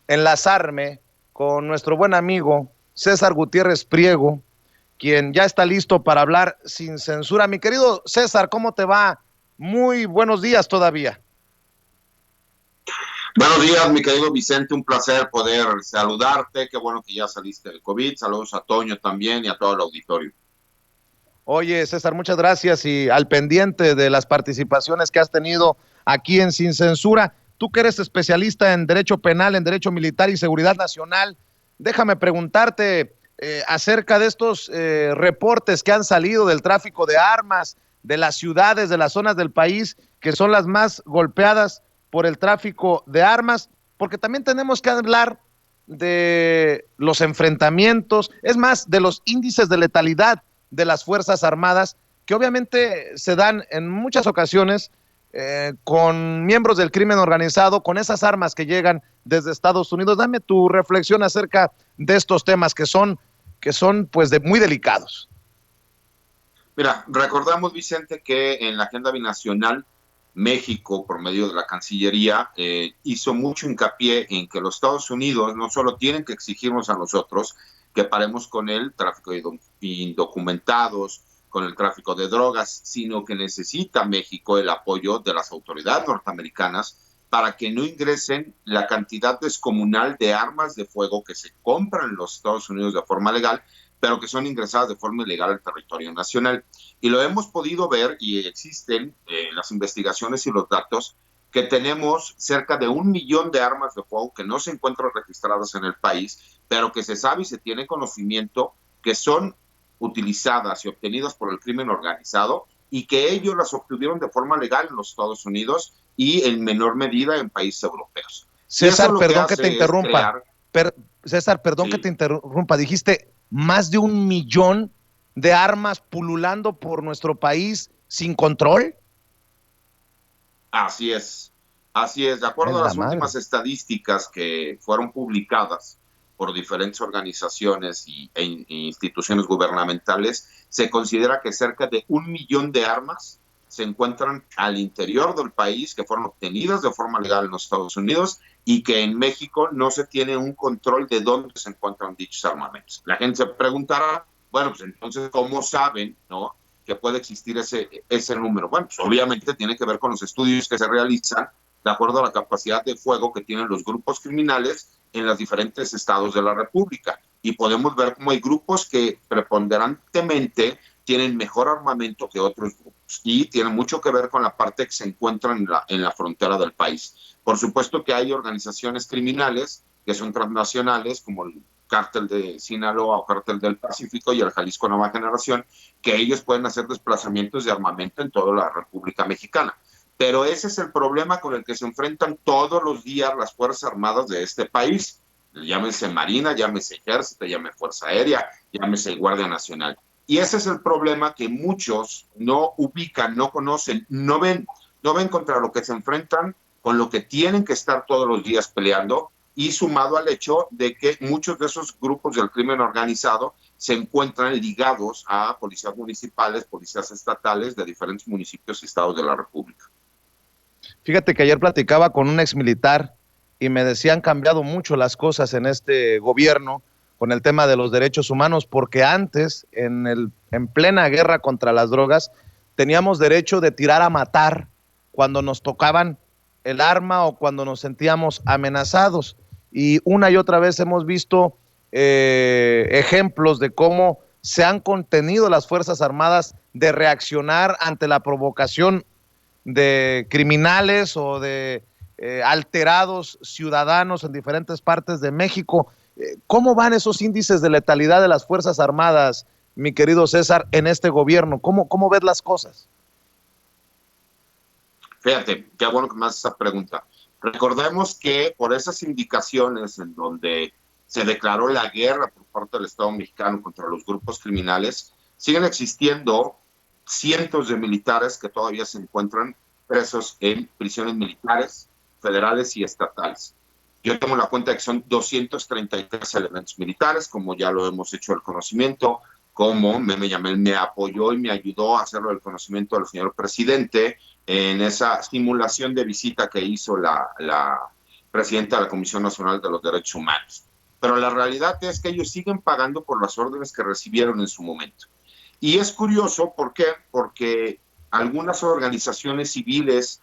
enlazarme con nuestro buen amigo César Gutiérrez Priego, quien ya está listo para hablar sin censura. Mi querido César, ¿cómo te va? Muy buenos días todavía. Buenos días, mi querido Vicente, un placer poder saludarte. Qué bueno que ya saliste del COVID. Saludos a Toño también y a todo el auditorio. Oye, César, muchas gracias y al pendiente de las participaciones que has tenido aquí en Sin Censura. Tú que eres especialista en Derecho Penal, en Derecho Militar y Seguridad Nacional, déjame preguntarte acerca de estos reportes que han salido del tráfico de armas, de las ciudades, de las zonas del país que son las más golpeadas por el tráfico de armas, porque también tenemos que hablar de los enfrentamientos, es más, de los índices de letalidad de las Fuerzas Armadas, que obviamente se dan en muchas ocasiones con miembros del crimen organizado, con esas armas que llegan desde Estados Unidos. Dame tu reflexión acerca de estos temas que son pues muy delicados. Mira, recordamos, Vicente, que en la agenda binacional México, por medio de la Cancillería, hizo mucho hincapié en que los Estados Unidos no solo tienen que exigirnos a nosotros que paremos con el tráfico de indocumentados, con el tráfico de drogas, sino que necesita México el apoyo de las autoridades norteamericanas para que no ingresen la cantidad descomunal de armas de fuego que se compran en los Estados Unidos de forma legal, pero que son ingresadas de forma ilegal al territorio nacional. Y lo hemos podido ver y existen las investigaciones y los datos que tenemos cerca de 1 millón de armas de fuego que no se encuentran registradas en el país, pero que se sabe y se tiene conocimiento que son utilizadas y obtenidas por el crimen organizado y que ellos las obtuvieron de forma legal en los Estados Unidos y en menor medida en países europeos. César, perdón que te interrumpa. César, perdón que te interrumpa. Dijiste más de 1 millón de armas pululando por nuestro país sin control. Así es. De acuerdo a las últimas estadísticas que fueron publicadas por diferentes organizaciones e instituciones gubernamentales, se considera que cerca de 1 millón de armas se encuentran al interior del país, que fueron obtenidas de forma legal en los Estados Unidos y que en México no se tiene un control de dónde se encuentran dichos armamentos. La gente se preguntará, bueno, pues entonces, ¿cómo saben, no, que puede existir ese número? Bueno, pues obviamente tiene que ver con los estudios que se realizan de acuerdo a la capacidad de fuego que tienen los grupos criminales en los diferentes estados de la República. Y podemos ver cómo hay grupos que preponderantemente tienen mejor armamento que otros grupos y tiene mucho que ver con la parte que se encuentra en la frontera del país. Por supuesto que hay organizaciones criminales que son transnacionales, como el Cártel de Sinaloa o Cártel del Pacífico y el Jalisco Nueva Generación, que ellos pueden hacer desplazamientos de armamento en toda la República Mexicana. Pero ese es el problema con el que se enfrentan todos los días las Fuerzas Armadas de este país. Llámese Marina, llámese Ejército, llámese Fuerza Aérea, llámese Guardia Nacional. Y ese es el problema que muchos no ubican, no conocen, no ven contra lo que se enfrentan, con lo que tienen que estar todos los días peleando, y sumado al hecho de que muchos de esos grupos del crimen organizado se encuentran ligados a policías municipales, policías estatales de diferentes municipios y estados de la República. Fíjate que ayer platicaba con un exmilitar y me decían cambiado mucho las cosas en este gobierno con el tema de los derechos humanos, porque antes, en plena guerra contra las drogas, teníamos derecho de tirar a matar cuando nos tocaban el arma o cuando nos sentíamos amenazados. Y una y otra vez hemos visto ejemplos de cómo se han contenido las Fuerzas Armadas de reaccionar ante la provocación de criminales o de alterados ciudadanos en diferentes partes de México. ¿Cómo van esos índices de letalidad de las Fuerzas Armadas, mi querido César, en este gobierno? ¿Cómo ves las cosas? Fíjate, qué bueno que me haces esa pregunta. Recordemos que por esas indicaciones en donde se declaró la guerra por parte del Estado mexicano contra los grupos criminales, siguen existiendo cientos de militares que todavía se encuentran presos en prisiones militares, federales y estatales. Yo tengo la cuenta de que son 233 elementos militares, como ya lo hemos hecho el conocimiento, como me apoyó y me ayudó a hacerlo el conocimiento del señor presidente en esa simulación de visita que hizo la presidente de la Comisión Nacional de los Derechos Humanos. Pero la realidad es que ellos siguen pagando por las órdenes que recibieron en su momento. Y es curioso, ¿por qué? Porque algunas organizaciones civiles,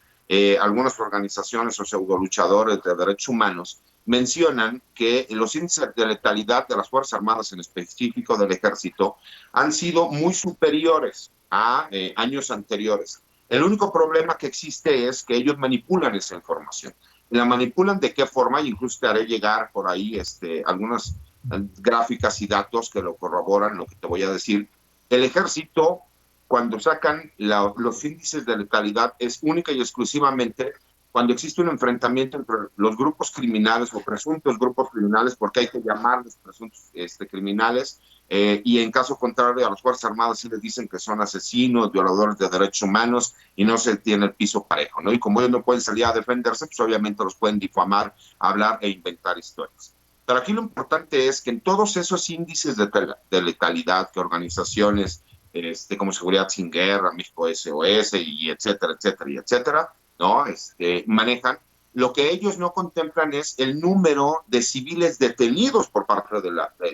algunas organizaciones o pseudoluchadores de derechos humanos mencionan que los índices de letalidad de las Fuerzas Armadas, en específico del Ejército, han sido muy superiores a años anteriores. El único problema que existe es que ellos manipulan esa información. ¿La manipulan de qué forma? Incluso te haré llegar por ahí algunas gráficas y datos que lo corroboran, lo que te voy a decir. El Ejército, cuando sacan los índices de letalidad, es única y exclusivamente cuando existe un enfrentamiento entre los grupos criminales o presuntos grupos criminales, porque hay que llamarlos presuntos criminales, y en caso contrario a las Fuerzas Armadas sí les dicen que son asesinos, violadores de derechos humanos, y no se tiene el piso parejo, ¿no? Y como ellos no pueden salir a defenderse, pues obviamente los pueden difamar, hablar e inventar historias. Pero aquí lo importante es que en todos esos índices de letalidad que organizaciones como Seguridad Sin Guerra, México SOS, y etcétera, etcétera, y etcétera, ¿no? Manejan, lo que ellos no contemplan es el número de civiles detenidos por parte de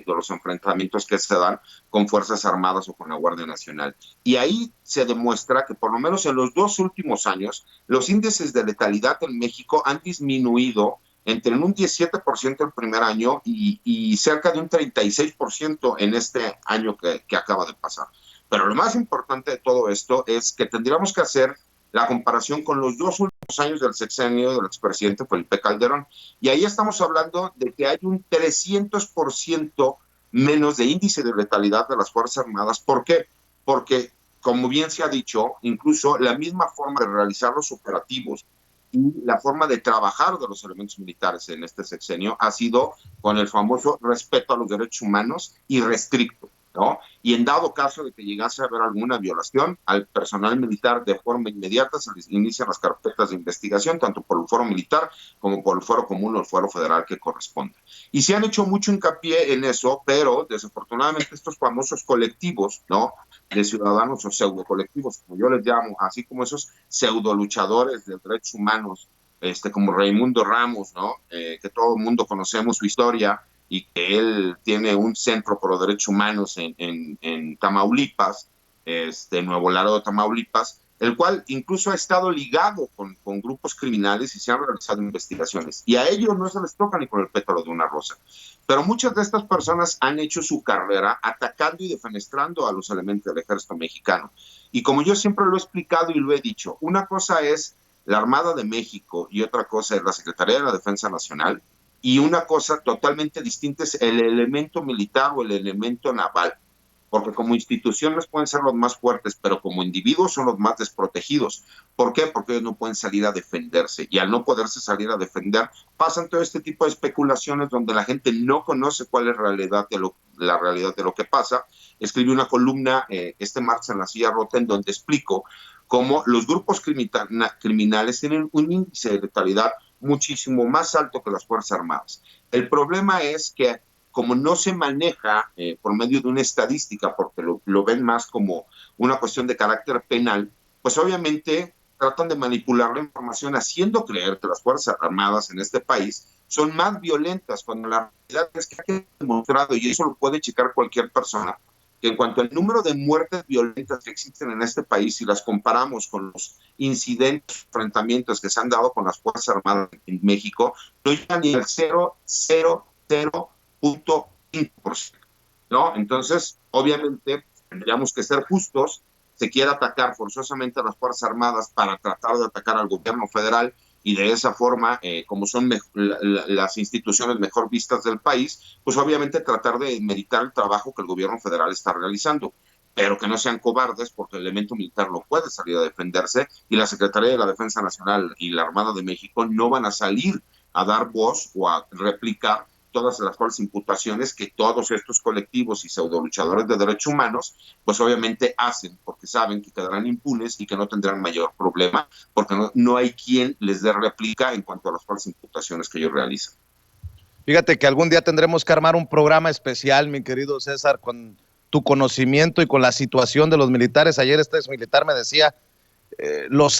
los enfrentamientos que se dan con Fuerzas Armadas o con la Guardia Nacional. Y ahí se demuestra que por lo menos en los 2 últimos años, los índices de letalidad en México han disminuido entre un 17% el primer año y cerca de un 36% en este año que acaba de pasar. Pero lo más importante de todo esto es que tendríamos que hacer la comparación con los 2 últimos años del sexenio del expresidente Felipe Calderón. Y ahí estamos hablando de que hay un 300% menos de índice de letalidad de las Fuerzas Armadas. ¿Por qué? Porque, como bien se ha dicho, incluso la misma forma de realizar los operativos y la forma de trabajar de los elementos militares en este sexenio ha sido con el famoso respeto a los derechos humanos irrestricto, ¿no? Y en dado caso de que llegase a haber alguna violación, al personal militar de forma inmediata se les inician las carpetas de investigación, tanto por el fuero militar como por el fuero común o el fuero federal que corresponda. Y se han hecho mucho hincapié en eso, pero desafortunadamente estos famosos colectivos, ¿no?, de ciudadanos o pseudo colectivos, como yo les llamo, así como esos pseudo luchadores de derechos humanos, como Raimundo Ramos, ¿no?, que todo el mundo conocemos su historia, y que él tiene un centro por los derechos humanos en Tamaulipas, Nuevo Laredo, Tamaulipas, el cual incluso ha estado ligado con grupos criminales y se han realizado investigaciones. Y a ellos no se les toca ni con el pétalo de una rosa. Pero muchas de estas personas han hecho su carrera atacando y defenestrando a los elementos del ejército mexicano. Y como yo siempre lo he explicado y lo he dicho, una cosa es la Armada de México y otra cosa es la Secretaría de la Defensa Nacional, y una cosa totalmente distinta es el elemento militar o el elemento naval, porque como instituciones pueden ser los más fuertes, pero como individuos son los más desprotegidos. ¿Por qué? Porque ellos no pueden salir a defenderse, y al no poderse salir a defender, pasan todo este tipo de especulaciones donde la gente no conoce cuál es la realidad de lo que pasa. Escribí una columna este martes en La Silla Rota en donde explico cómo los grupos criminales tienen un índice de letalidad muchísimo más alto que las Fuerzas Armadas. El problema es que como no se maneja por medio de una estadística, porque lo ven más como una cuestión de carácter penal, pues obviamente tratan de manipular la información haciendo creer que las Fuerzas Armadas en este país son más violentas, cuando la realidad es que ha demostrado, y eso lo puede checar cualquier persona, que en cuanto al número de muertes violentas que existen en este país, si las comparamos con los incidentes, enfrentamientos que se han dado con las Fuerzas Armadas en México, no llega ni al 0,005%, ¿no? Entonces, obviamente, tendríamos que ser justos. Se quiere atacar forzosamente a las Fuerzas Armadas para tratar de atacar al gobierno federal, y de esa forma, como son las instituciones mejor vistas del país, pues obviamente tratar de meritar el trabajo que el gobierno federal está realizando, pero que no sean cobardes, porque el elemento militar no puede salir a defenderse, y la Secretaría de la Defensa Nacional y la Armada de México no van a salir a dar voz o a replicar todas las falsas imputaciones que todos estos colectivos y pseudoluchadores de derechos humanos, pues obviamente hacen, porque saben que quedarán impunes y que no tendrán mayor problema, porque no hay quien les dé réplica en cuanto a las falsas imputaciones que ellos realizan. Fíjate que algún día tendremos que armar un programa especial, mi querido César, con tu conocimiento y con la situación de los militares. Ayer este exmilitar me decía, los